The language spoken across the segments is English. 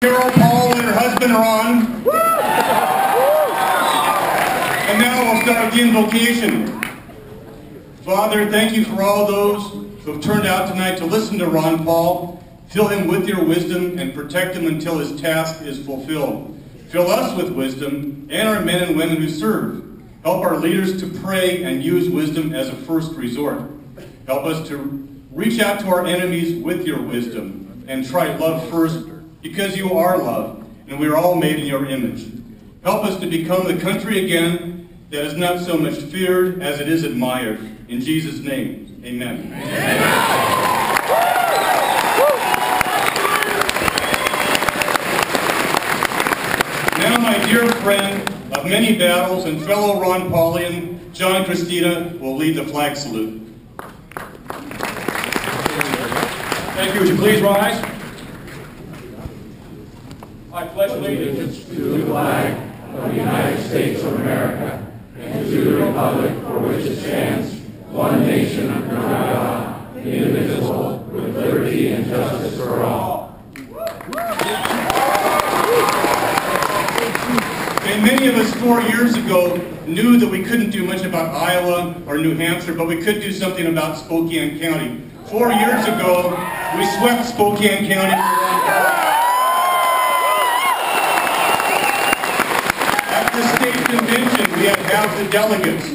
Carol, Paul, and her husband are on. And now we'll start the invocation. Father, thank you for all those who have turned out tonight to listen to Ron Paul. Fill him with your wisdom and protect him until his task is fulfilled. Fill us with wisdom and our men and women who serve. Help our leaders to pray and use wisdom as a first resort. Help us to reach out to our enemies with your wisdom and try love first, because you are love, and we are all made in your image. Help us to become the country again that is not so much feared as it is admired. In Jesus' name, amen. Now my dear friend of many battles and fellow Ron Paulian, John Christina, will lead the flag salute. Thank you. Would you please rise? I pledge allegiance to the flag of the United States of America and to the republic for which it stands, one nation under God, indivisible, with liberty and justice for all. And many of us 4 years ago knew that we couldn't do much about Iowa or New Hampshire, but we could do something about Spokane County. 4 years ago, we swept Spokane County. At the state convention, we had half the delegates.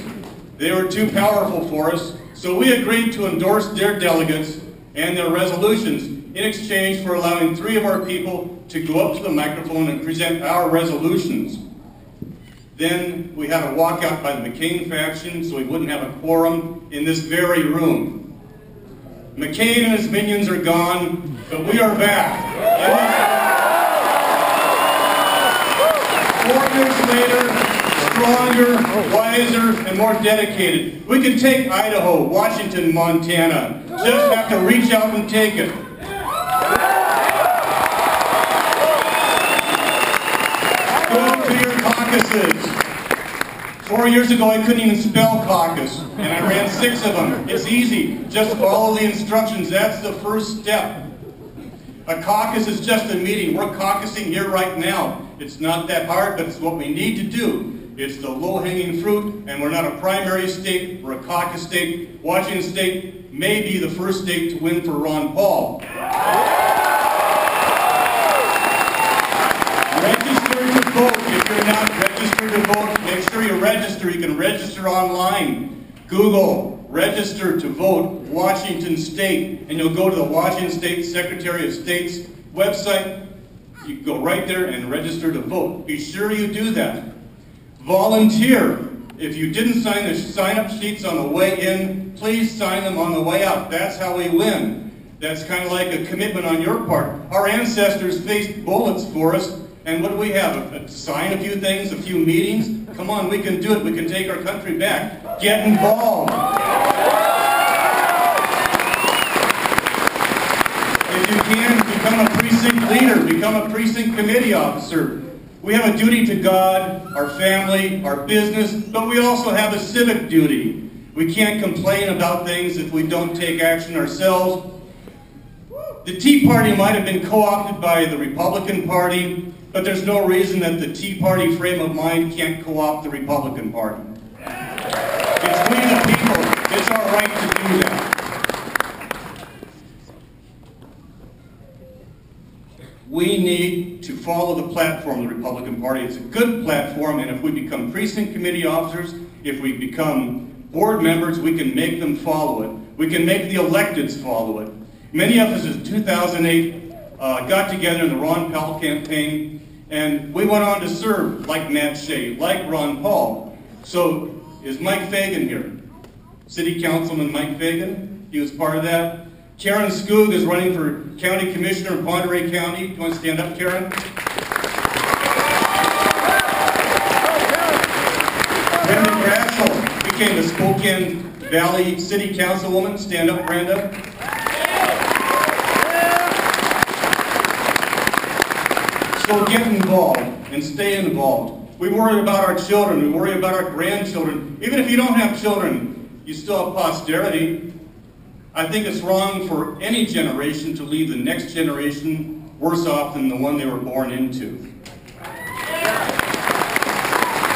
They were too powerful for us, so we agreed to endorse their delegates and their resolutions in exchange for allowing 3 of our people to go up to the microphone and present our resolutions. Then we had a walkout by the McCain faction, so we wouldn't have a quorum in this very room. McCain and his minions are gone, but we are back. 4 years later, stronger, wiser, and more dedicated. We can take Idaho, Washington, Montana. Just have to reach out and take it. Go to your caucuses. 4 years ago, I couldn't even spell caucus, and I ran 6 of them. It's easy. Just follow the instructions. That's the first step. A caucus is just a meeting. We're caucusing here right now. It's not that hard, but it's what we need to do. It's the low-hanging fruit, and we're not a primary state. We're a caucus state. Washington State may be the first state to win for Ron Paul. Register to vote. If you're not registered to vote, make sure you register. You can register online. Google, register to vote, Washington State, and you'll go to the Washington State Secretary of State's website. You can go right there and register to vote. Be sure you do that. Volunteer. If you didn't sign the sign-up sheets on the way in, please sign them on the way out. That's how we win. That's kind of like a commitment on your part. Our ancestors faced bullets for us, and what do we have? Sign a few things, a few meetings? Come on, we can do it. We can take our country back. Get involved. If you can, become a precinct leader. Become a precinct committee officer. We have a duty to God, our family, our business, but we also have a civic duty. We can't complain about things if we don't take action ourselves. The Tea Party might have been co-opted by the Republican Party, but there's no reason that the Tea Party frame of mind can't co-opt the Republican Party. It's we the people. It's our right to do that. We need to follow the platform of the Republican Party. It's a good platform, and if we become precinct committee officers, if we become board members, we can make them follow it. We can make the electeds follow it. Many of us in 2008 got together in the Ron Paul campaign, and we went on to serve like Matt Shea, like Ron Paul. So is Mike Fagan here? City Councilman Mike Fagan, he was part of that. Karen Skoog is running for County Commissioner in Ponderay County. Do you want to stand up, Karen? Brenda Grassel became the Spokane Valley City Councilwoman. Stand up, Brenda. So get involved and stay involved. We worry about our children. We worry about our grandchildren. Even if you don't have children, you still have posterity. I think it's wrong for any generation to leave the next generation worse off than the one they were born into.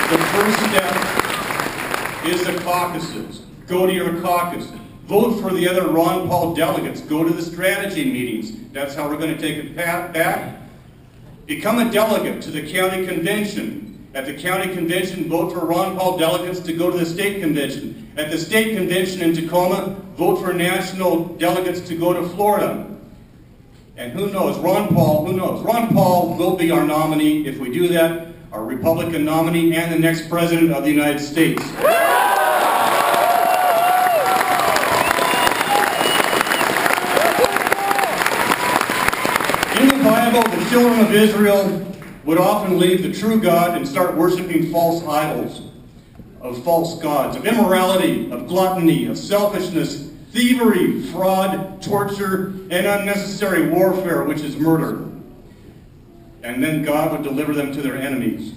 The first step is the caucuses. Go to your caucus. Vote for the other Ron Paul delegates. Go to the strategy meetings. That's how we're going to take it back. Become a delegate to the county convention. At the county convention, vote for Ron Paul delegates to go to the state convention. At the state convention in Tacoma, vote for national delegates to go to Florida. And who knows, Ron Paul will be our nominee if we do that, our Republican nominee and the next President of the United States. In the Bible, the children of Israel would often leave the true God and start worshiping false idols, of false gods, of immorality, of gluttony, of selfishness, thievery, fraud, torture, and unnecessary warfare, which is murder. And then God would deliver them to their enemies.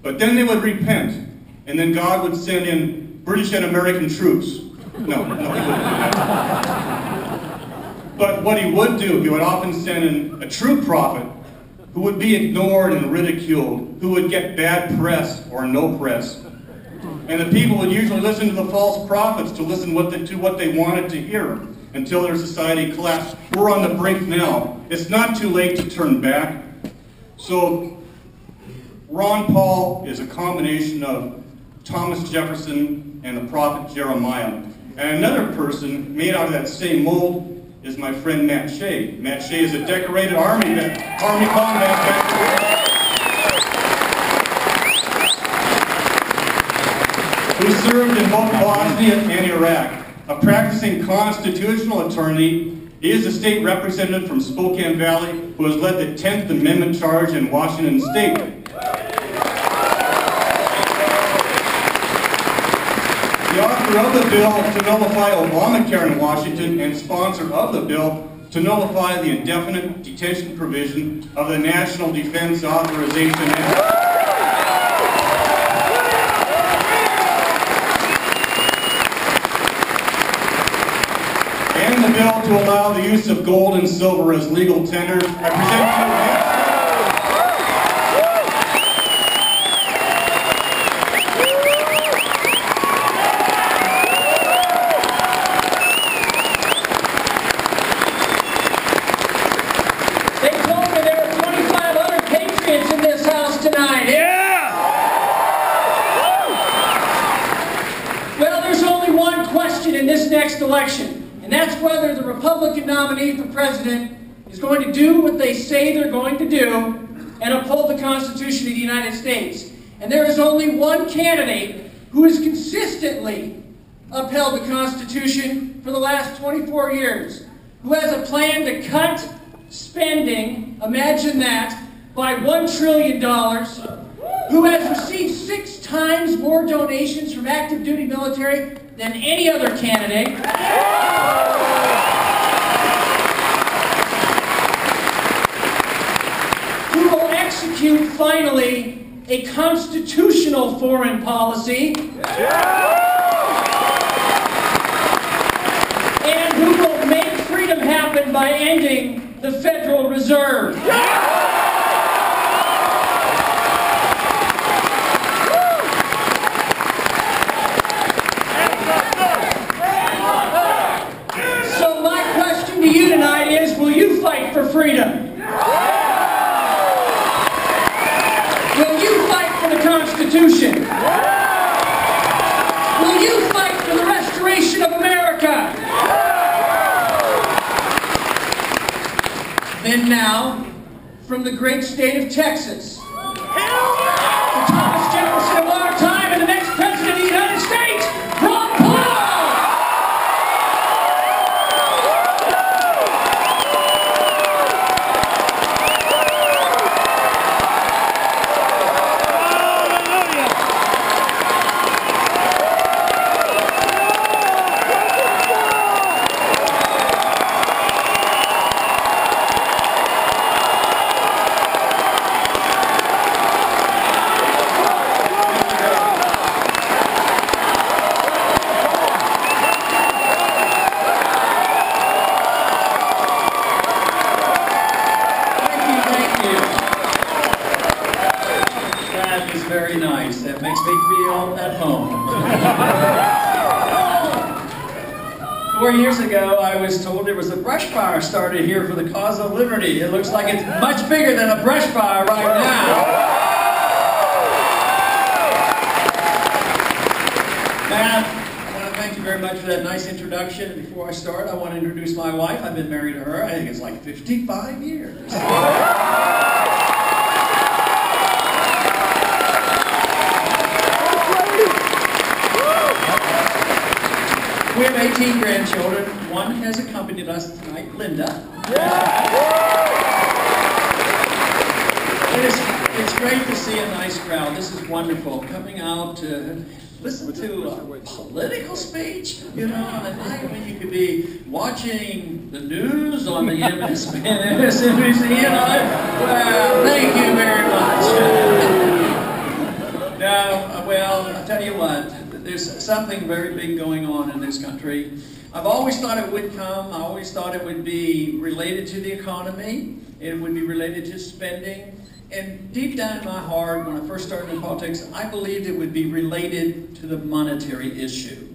But then they would repent, and then God would send in British and American troops. No, he wouldn't do that. But what he would do, he would often send in a true prophet who would be ignored and ridiculed, who would get bad press or no press. And the people would usually listen to the false prophets to listen to what they wanted to hear until their society collapsed. We're on the brink now. It's not too late to turn back. So Ron Paul is a combination of Thomas Jefferson and the prophet Jeremiah. And another person made out of that same mold is my friend Matt Shea. Matt Shea is a decorated Army combat veteran who served in both Bosnia and Iraq. A practicing constitutional attorney, he is a state representative from Spokane Valley who has led the 10th Amendment charge in Washington State. The author of the bill to nullify Obamacare in Washington and sponsor of the bill to nullify the indefinite detention provision of the National Defense Authorization Act. And the bill to allow the use of gold and silver as legal tender. I present to you election, and that's whether the Republican nominee for president is going to do what they say they're going to do and uphold the Constitution of the United States. And there is only one candidate who has consistently upheld the Constitution for the last 24 years, who has a plan to cut spending, imagine that, by $1 trillion, who has received 6 times more donations from active duty military than any other candidate. Who will execute, finally, a constitutional foreign policy. And who will make freedom happen by ending the Federal Reserve. For freedom. Will you fight for the Constitution? Will you fight for the restoration of America? Then now, from the great state of Texas, the Thomas Jefferson of our time and the next President of the United States, Ron Paul! very nice. That makes me feel at home. 4 years ago, I was told there was a brush fire started here for the cause of liberty. It looks like it's much bigger than a brush fire right now. Matt, I want to thank you very much for that nice introduction. And before I start, I want to introduce my wife. I've been married to her, I think it's like 55 years. We have 18 grandchildren. One has accompanied us tonight, Linda. It's great to see a nice crowd. This is wonderful. Coming out to listen to a political speech, you know, on a night when you could be watching the news on the MSNBC, you know. Well, thank you very much. Now, well, I'll tell you what. There's something very big going on in this country. I've always thought it would come. I always thought it would be related to the economy. It would be related to spending. And deep down in my heart, when I first started in politics, I believed it would be related to the monetary issue.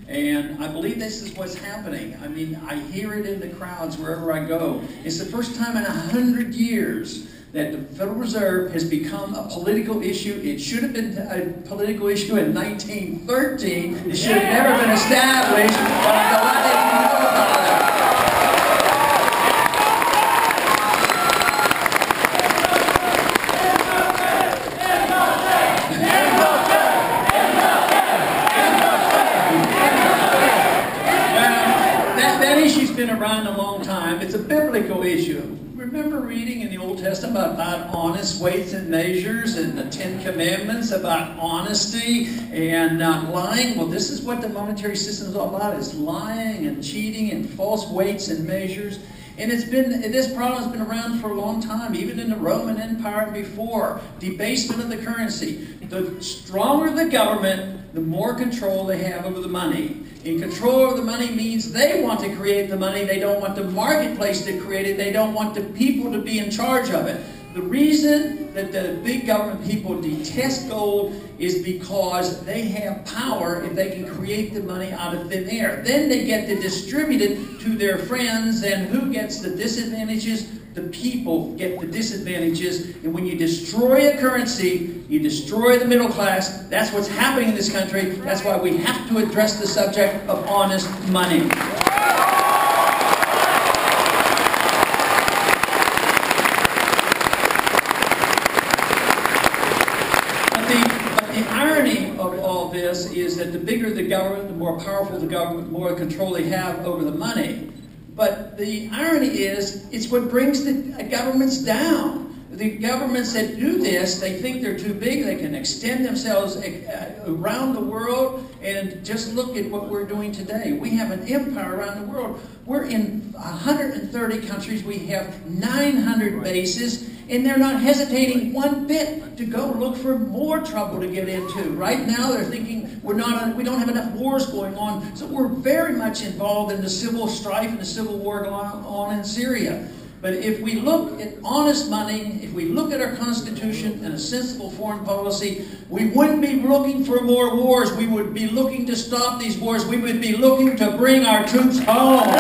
And I believe this is what's happening. I mean, I hear it in the crowds wherever I go. It's the first time in 100 years that the Federal Reserve has become a political issue. It should have been a political issue in 1913. It should have never been established, but I'm glad they didn't know about it. Well, that issue's been around a long time. It's a biblical issue. Remember reading in the Old Testament about honest weights and measures and the 10 Commandments about honesty and not lying? Well, this is what the monetary system is all about, is lying and cheating and false weights and measures. And this problem has been around for a long time, even in the Roman Empire and before. Debasement of the currency. The stronger the government, the more control they have over the money. And control over the money means they want to create the money. They don't want the marketplace to create it. They don't want the people to be in charge of it. The reason that the big government people detest gold is because they have power if they can create the money out of thin air. Then they get to distribute it to their friends, and who gets the disadvantages? The people get the disadvantages. And when you destroy a currency, you destroy the middle class. That's what's happening in this country. That's why we have to address the subject of honest money. This is that the bigger the government, the more powerful the government, the more control they have over the money. But the irony is, it's what brings the governments down. The governments that do this, they think they're too big, they can extend themselves around the world, and just look at what we're doing today. We have an empire around the world. We're in 130 countries, we have 900 bases, and they're not hesitating one bit to go look for more trouble to get into. Right now they're thinking we don't have enough wars going on, so we're very much involved in the civil strife and the civil war going on in Syria. But if we look at honest money, if we look at our Constitution and a sensible foreign policy, we wouldn't be looking for more wars. We would be looking to stop these wars. We would be looking to bring our troops home.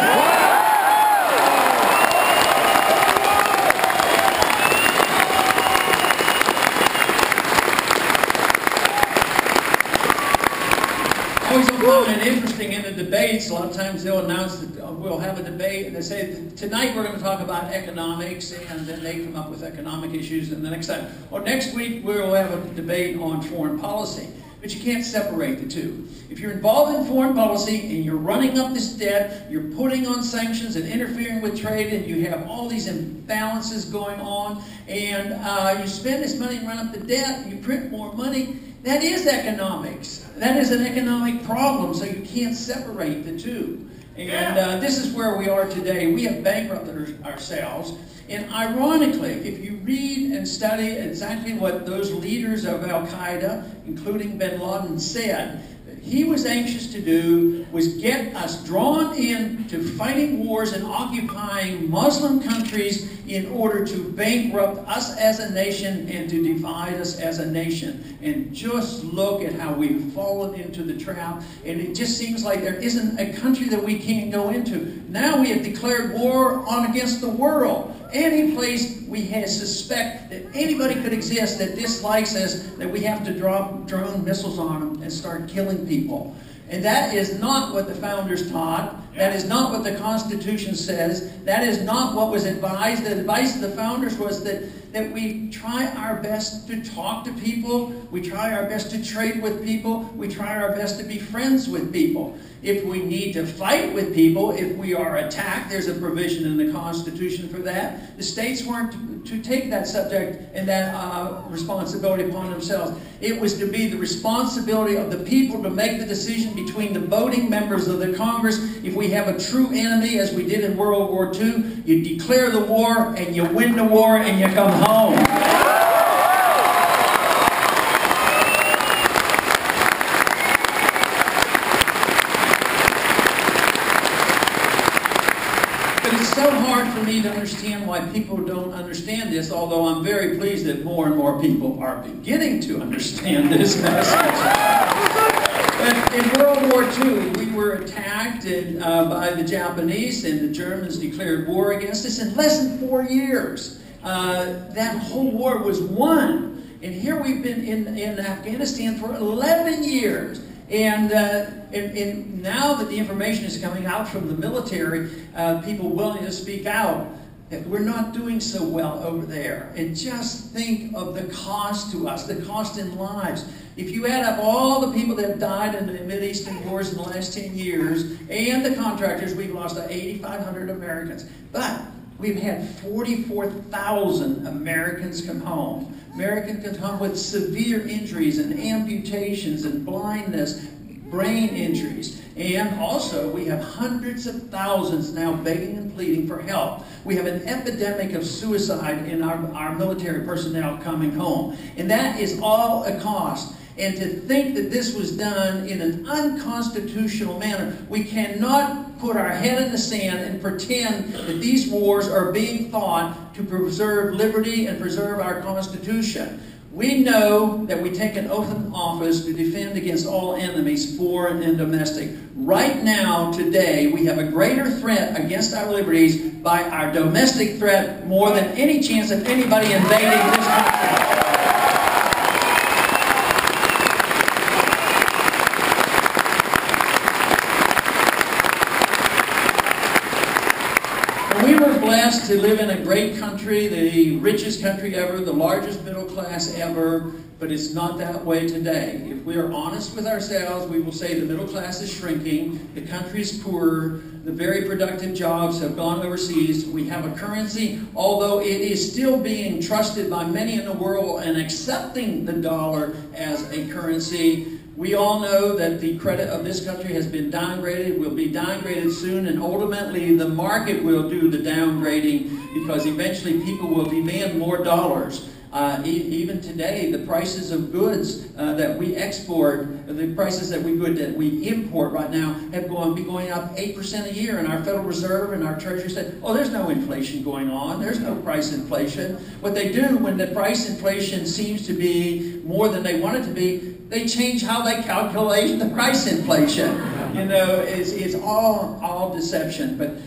Always found it interesting in the debates. A lot of times they'll announce that we'll have a debate, and they say, tonight we're going to talk about economics, and then they come up with economic issues, and the next time, or next week we'll have a debate on foreign policy. But you can't separate the two. If you're involved in foreign policy and you're running up this debt, you're putting on sanctions and interfering with trade, and you have all these imbalances going on, and you spend this money and run up the debt, and you print more money, that is economics. That is an economic problem, so you can't separate the two. And this is where we are today. We have bankrupted ourselves. And ironically, if you read and study exactly what those leaders of Al-Qaeda, including bin Laden, said, he was anxious to do was get us drawn into fighting wars and occupying Muslim countries in order to bankrupt us as a nation and to divide us as a nation. And just look at how we've fallen into the trap. And it just seems like there isn't a country that we can't go into. Now we have declared war on against the world. Any place we suspect that anybody could exist that dislikes us, that we have to drop drone missiles on them and start killing people. And that is not what the founders taught. That is not what the Constitution says. That is not what was advised. The advice of the founders was that we try our best to talk to people. We try our best to trade with people. We try our best to be friends with people. If we need to fight with people, if we are attacked, there's a provision in the Constitution for that. The states weren't to take that subject and that responsibility upon themselves. It was to be the responsibility of the people to make the decision between the voting members of the Congress. If we have a true enemy, as we did in World War II, you declare the war and you win the war and you come home. It's so hard for me to understand why people don't understand this, although I'm very pleased that more and more people are beginning to understand this message. But in World War II, we were attacked by the Japanese, and the Germans declared war against us in less than 4 years. That whole war was won. And here we've been in Afghanistan for 11 years. And now that the information is coming out from the military, people willing to speak out, that we're not doing so well over there. And just think of the cost to us, the cost in lives. If you add up all the people that have died in the Mideastern wars in the last 10 years, and the contractors, we've lost 8,500 Americans. But we've had 44,000 Americans come home. Americans come home with severe injuries and amputations and blindness, brain injuries. And also, we have hundreds of thousands now begging and pleading for help. We have an epidemic of suicide in our military personnel coming home. And that is all a cost. And to think that this was done in an unconstitutional manner, we cannot put our head in the sand and pretend that these wars are being fought to preserve liberty and preserve our Constitution. We know that we take an oath of office to defend against all enemies, foreign and domestic. Right now, today, we have a greater threat against our liberties by our domestic threat more than any chance of anybody invading this country. We were blessed to live in a great country, the richest country ever, the largest middle class ever, but it's not that way today. If we are honest with ourselves, we will say the middle class is shrinking, the country is poorer, the very productive jobs have gone overseas. We have a currency, although it is still being trusted by many in the world and accepting the dollar as a currency. We all know that the credit of this country has been downgraded, will be downgraded soon, and ultimately the market will do the downgrading because eventually people will demand more dollars. Even today, the prices of goods that we export, the prices that we import right now have been going up 8% a year. And our Federal Reserve and our Treasury said, oh, there's no inflation going on. There's no price inflation. What they do when the price inflation seems to be more than they want it to be, they change how they calculate the price inflation. You know, it's all deception. But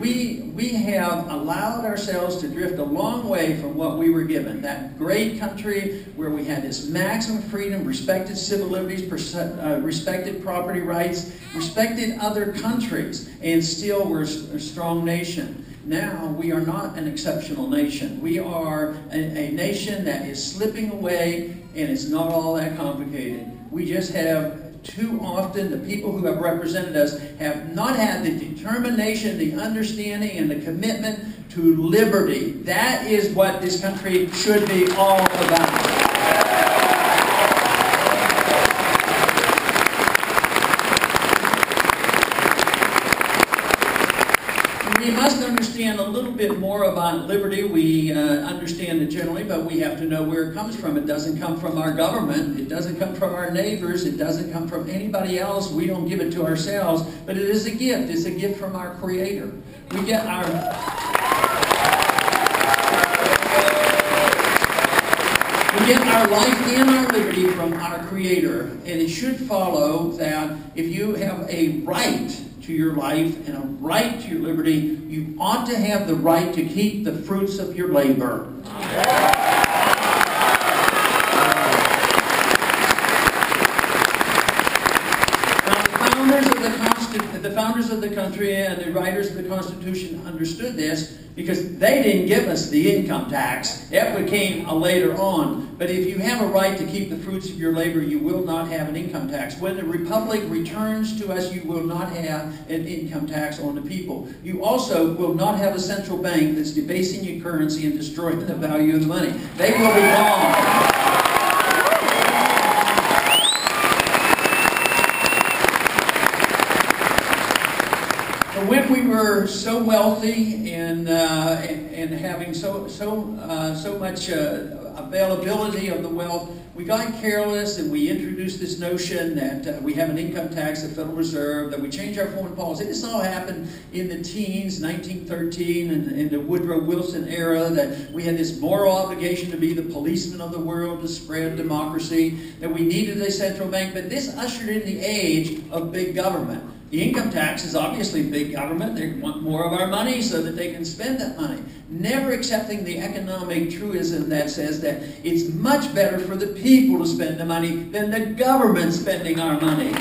we have allowed ourselves to drift a long way from what we were given. That great country where we had this maximum freedom, respected civil liberties, respected property rights, respected other countries, and still we're a strong nation. Now we are not an exceptional nation. We are a nation that is slipping away, and it's not all that complicated. We just have too often the people who have represented us have not had the determination, the understanding, and the commitment to liberty. That is what this country should be all about. We must understand understand a little bit more about liberty. We understand it generally, but we have to know where it comes from. It doesn't come from our government. It doesn't come from our neighbors. It doesn't come from anybody else. We don't give it to ourselves, but it is a gift. It's a gift from our Creator. We get our life and our liberty from our Creator. And it should follow that if you have a right to your life and a right to your liberty, you ought to have the right to keep the fruits of your labor. The founders of the country and the writers of the Constitution understood this because they didn't give us the income tax. That came later on. But if you have a right to keep the fruits of your labor, you will not have an income tax. When the Republic returns to us, you will not have an income tax on the people. You also will not have a central bank that's debasing your currency and destroying the value of the money. They will be gone. When we were so wealthy and having so much availability of the wealth, we got careless and we introduced this notion that we have an income tax, the Federal Reserve, that we change our foreign policy. This all happened in the teens, 1913, and in the Woodrow Wilson era, that we had this moral obligation to be the policeman of the world, to spread democracy, that we needed a central bank. But this ushered in the age of big government. The income tax is obviously big government. They want more of our money so that they can spend that money. Never accepting the economic truism that says that it's much better for the people to spend the money than the government spending our money.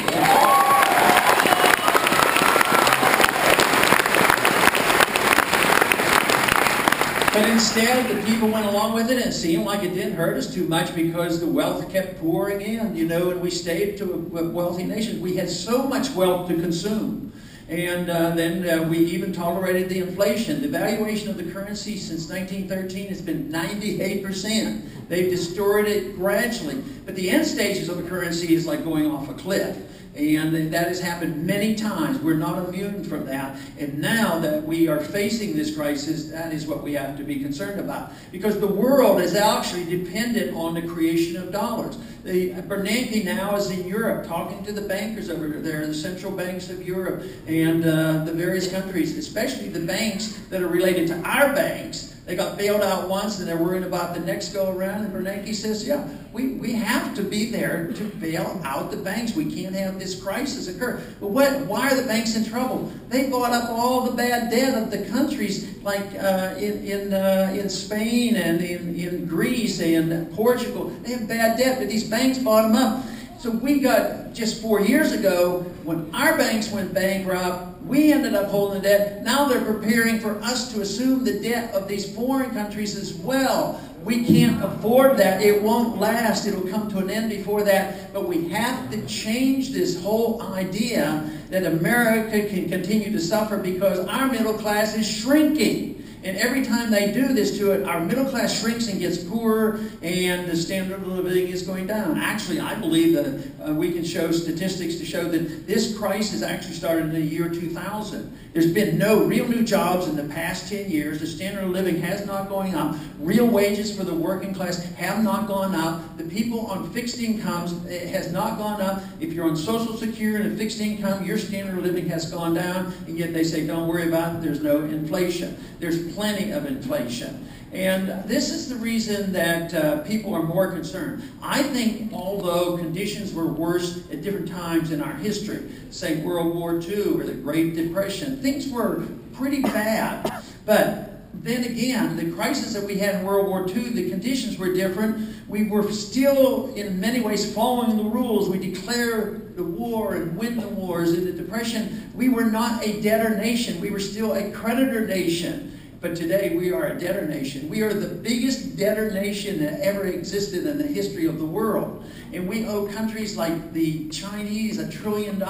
But instead, the people went along with it, and it seemed like it didn't hurt us too much because the wealth kept pouring in, you know, and we stayed to a wealthy nation. We had so much wealth to consume. And then we even tolerated the inflation. The valuation of the currency since 1913 has been 98%. They've distorted it gradually. But the end stages of the currency is like going off a cliff. And that has happened many times. We're not immune from that. And now that we are facing this crisis, that is what we have to be concerned about. Because the world is actually dependent on the creation of dollars. Bernanke now is in Europe talking to the bankers over there, the central banks of Europe and the various countries, especially the banks that are related to our banks. They got bailed out once and they're worried about the next go around. And Bernanke says, yeah, we have to be there to bail out the banks. We can't have this crisis occur. But why are the banks in trouble? They bought up all the bad debt of the countries like in Spain and in Greece and Portugal. They have bad debt, but these banks bought them up. So we got, just 4 years ago, when our banks went bankrupt, we ended up holding the debt. Now they're preparing for us to assume the debt of these foreign countries as well. We can't afford that. It won't last. It'll come to an end before that. But we have to change this whole idea that America can continue to suffer because our middle class is shrinking. And every time they do this to it, our middle class shrinks and gets poorer, and the standard of living is going down. Actually, I believe that we can show statistics to show that this crisis actually started in the year 2000. There's been no real new jobs in the past 10 years. The standard of living has not gone up. Real wages for the working class have not gone up. The people on fixed incomes has not gone up. If you're on Social Security and a fixed income, your standard of living has gone down, and yet they say, don't worry about it, there's no inflation. There's plenty of inflation. And this is the reason that people are more concerned. I think although conditions were worse at different times in our history, say World War II or the Great Depression, things were pretty bad. But then again, the crisis that we had in World War II, the conditions were different. We were still, in many ways, following the rules. We declared the war and win the wars. In the Depression, we were not a debtor nation. We were still a creditor nation. But today we are a debtor nation. We are the biggest debtor nation that ever existed in the history of the world. And we owe countries like the Chinese $1 trillion.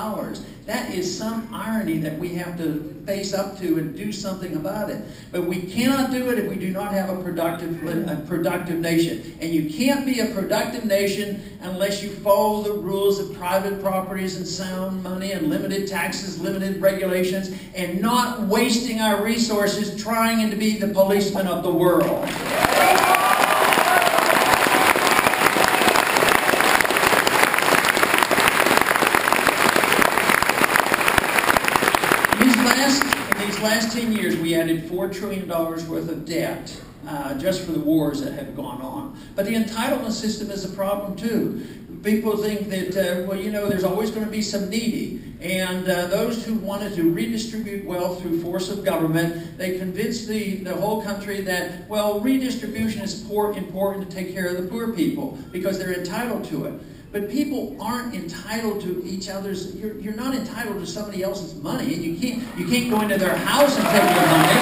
That is some irony that we have to face up to and do something about it. But we cannot do it if we do not have a productive nation. And you can't be a productive nation unless you follow the rules of private properties and sound money and limited taxes, limited regulations, and not wasting our resources trying to be the policeman of the world. In these last 10 years, we added $4 trillion worth of debt just for the wars that have gone on. But the entitlement system is a problem too. People think that, well, you know, there's always going to be some needy. And those who wanted to redistribute wealth through force of government, they convinced the whole country that, well, redistribution is important to take care of the poor people because they're entitled to it. But people aren't entitled to each other's, you're not entitled to somebody else's money, and you can't go into their house and take their money.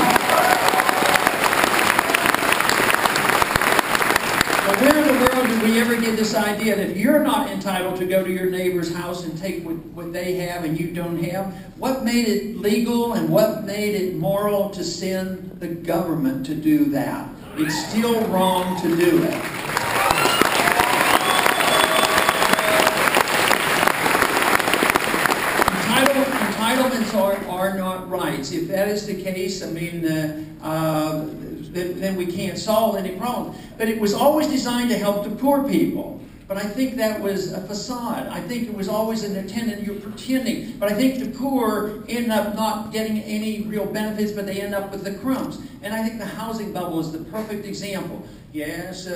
But where in the world did we ever get this idea that you're not entitled to go to your neighbor's house and take what they have and you don't have? What made it legal and what made it moral to send the government to do that? It's still wrong to do it. Entitlements are not rights. If that is the case, I mean, then we can't solve any problem. But it was always designed to help the poor people. But I think that was a facade. I think it was always an intent, you're pretending. But I think the poor end up not getting any real benefits, but they end up with the crumbs. And I think the housing bubble is the perfect example. Yes,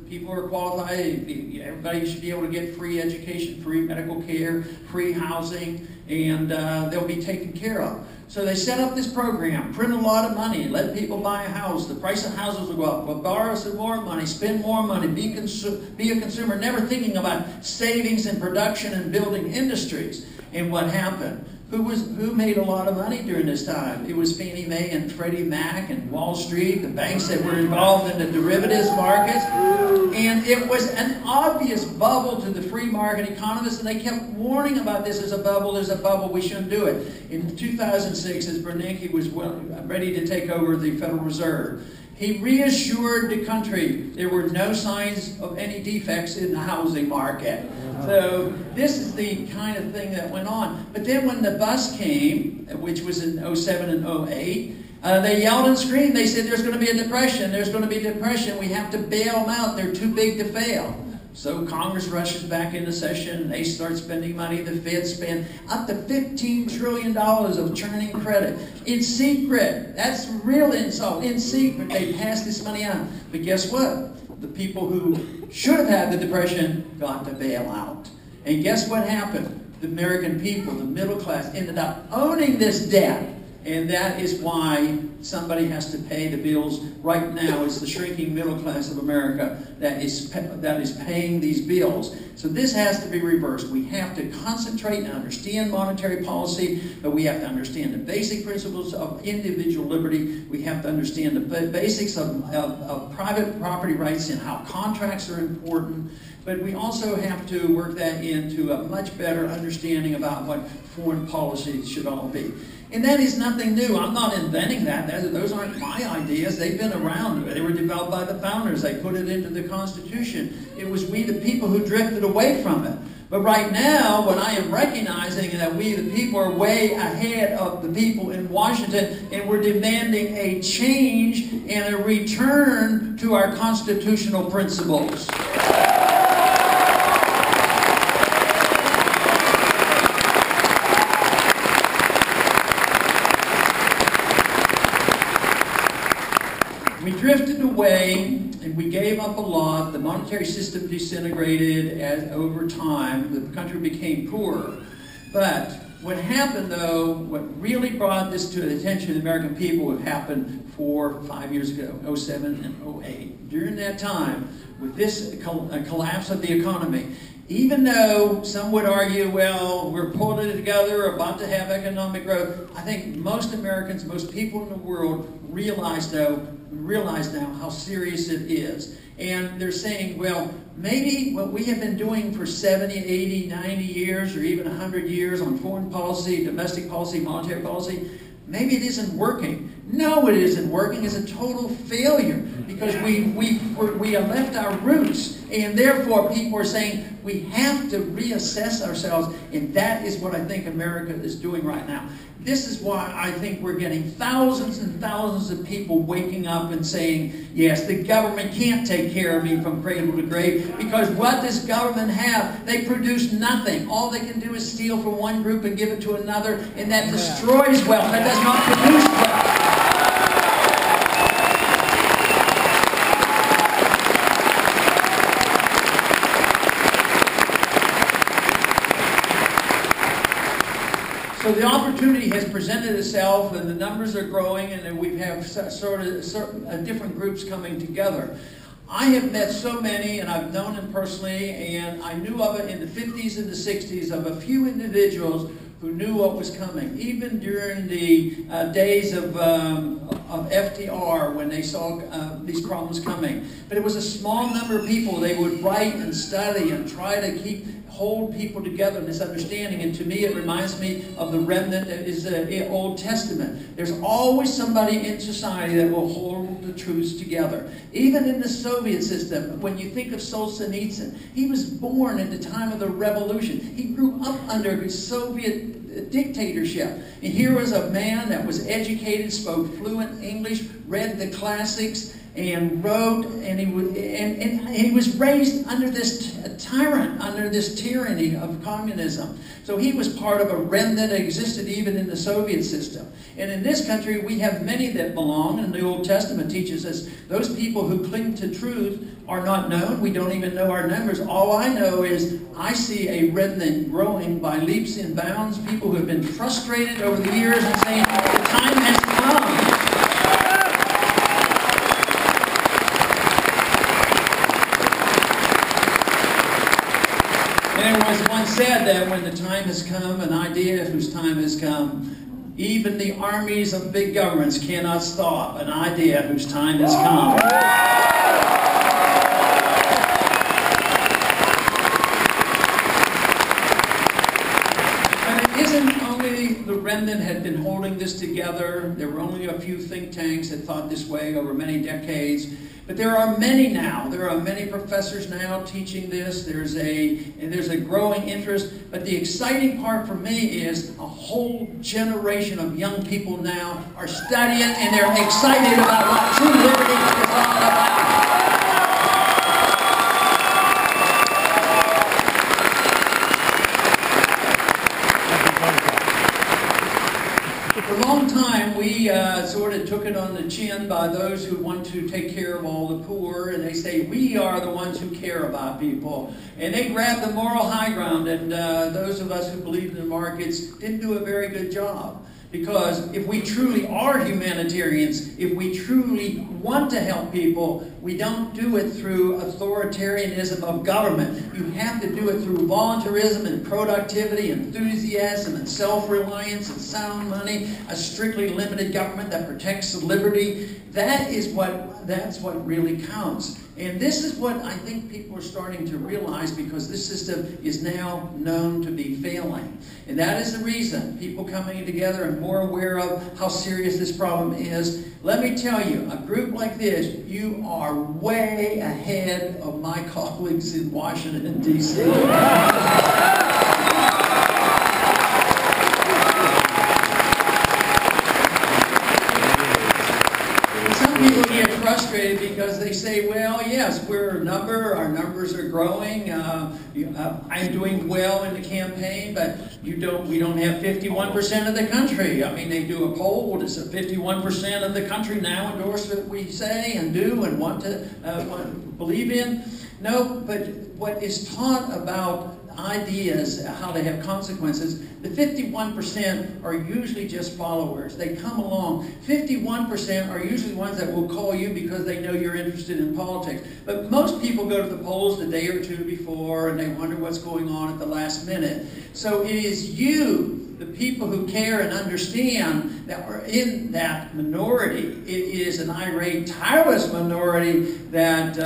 people are qualified. Everybody should be able to get free education, free medical care, free housing, and they'll be taken care of. So they set up this program, print a lot of money, let people buy a house. The price of houses will go up. We'll borrow some more money, spend more money, be a consumer, never thinking about savings and production and building industries. And what happened? Who made a lot of money during this time? It was Fannie Mae and Freddie Mac and Wall Street, the banks that were involved in the derivatives markets. And it was an obvious bubble to the free market economists, and they kept warning about this as a bubble, we shouldn't do it. In 2006, as Bernanke was ready to take over the Federal Reserve, he reassured the country there were no signs of any defects in the housing market. So this is the kind of thing that went on. But then when the bust came, which was in 07 and 08, they yelled and screamed. They said there's going to be a depression. There's going to be a depression. We have to bail them out. They're too big to fail. So Congress rushes back into session. They start spending money. The Fed spent up to $15 trillion of churning credit. In secret. That's real insult. In secret, they passed this money out. But guess what? The people who should have had the depression got the bailout. And guess what happened? The American people, the middle class, ended up owning this debt. And that is why somebody has to pay the bills. Right now, it's the shrinking middle class of America that is paying these bills. So this has to be reversed. We have to concentrate and understand monetary policy, but we have to understand the basic principles of individual liberty. We have to understand the basics of private property rights and how contracts are important. But we also have to work that into a much better understanding about what foreign policy should all be. And that is nothing new. I'm not inventing that. Those aren't my ideas. They've been around. They were developed by the founders. They put it into the Constitution. It was we, the people, who drifted away from it. But right now, when I am recognizing that we, the people, are way ahead of the people in Washington, and we're demanding a change and a return to our constitutional principles. We drifted away and we gave up a lot. The monetary system disintegrated over time. The country became poorer. But what happened, though, what really brought this to the attention of the American people, what happened 4 or 5 years ago, 07 and 08. During that time, with this collapse of the economy, even though some would argue, well, we're pulling it together, about to have economic growth, I think most Americans, most people in the world realize now how serious it is. And they're saying, well, maybe what we have been doing for 70, 80, 90 years, or even 100 years on foreign policy, domestic policy, monetary policy, maybe it isn't working. No, it isn't working. It's a total failure because we have left our roots. And therefore, people are saying we have to reassess ourselves. And that is what I think America is doing right now. This is why I think we're getting thousands and thousands of people waking up and saying, yes, the government can't take care of me from cradle to grave, because what does government have? They produce nothing. All they can do is steal from one group and give it to another, and that destroys wealth. That does not produce wealth. So the opportunity has presented itself, and the numbers are growing, and we have sort of different groups coming together. I have met so many, and I've known them personally, and I knew of it in the 50s and the 60s of a few individuals who knew what was coming, even during the days of FDR when they saw these problems coming. But it was a small number of people. They would write and study and try to hold people together in this understanding. And to me, it reminds me of the remnant that is the Old Testament. There's always somebody in society that will hold the truths together. Even in the Soviet system, when you think of Solzhenitsyn, he was born at the time of the revolution. He grew up under Soviet dictatorship. And here was a man that was educated, spoke fluent English, read the classics, and wrote, and he was raised under this tyrant, under this tyranny of communism. So he was part of a remnant that existed even in the Soviet system. And in this country, we have many that belong, and the Old Testament teaches us those people who cling to truth are not known. We don't even know our numbers. All I know is I see a remnant growing by leaps and bounds, people who have been frustrated over the years and saying, the time has come. And it was once said that when the time has come, an idea whose time has come, even the armies of big governments cannot stop an idea whose time has come. And it isn't only the remnant had been holding this together. There were only a few think tanks that thought this way over many decades. But there are many now. There are many professors now teaching this. There's a growing interest. But the exciting part for me is a whole generation of young people now are studying, and they're excited about what true liberty is all about. For a long time, we sort of took it on the chin by those who want to take care of all the poor, and they say, we are the ones who care about people. And they grab the moral high ground, and those of us who believe in the markets didn't do a very good job. Because if we truly are humanitarians, if we truly want to help people, we don't do it through authoritarianism of government. You have to do it through voluntarism and productivity, enthusiasm and self-reliance and sound money, a strictly limited government that protects liberty. That's what really counts. And this is what I think people are starting to realize, because this system is now known to be failing. And that is the reason people coming together and more aware of how serious this problem is. Let me tell you, a group like this, you are way ahead of my colleagues in Washington, D.C. Frustrated because they say, well, yes, we're a number, our numbers are growing, I'm doing well in the campaign, but we don't have 51% of the country. I mean, they do a poll, does 51% of the country now endorse what we say and do and want to believe in? No, but what is taught about ideas, how they have consequences, the 51% are usually just followers. They come along. 51% are usually ones that will call you because they know you're interested in politics. But most people go to the polls the day or two before and they wonder what's going on at the last minute. So it is you the people who care and understand that we're in that minority. It is an irate, tireless minority that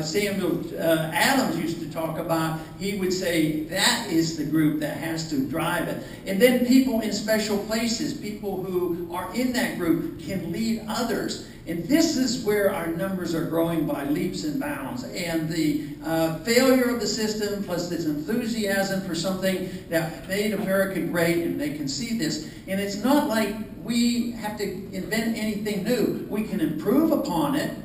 Samuel Adams used to talk about. He would say that is the group that has to drive it. And then people in special places, people who are in that group can lead others. And this is where our numbers are growing by leaps and bounds. And the failure of the system, plus this enthusiasm for something that made America great, and they can see this. And it's not like we have to invent anything new. We can improve upon it.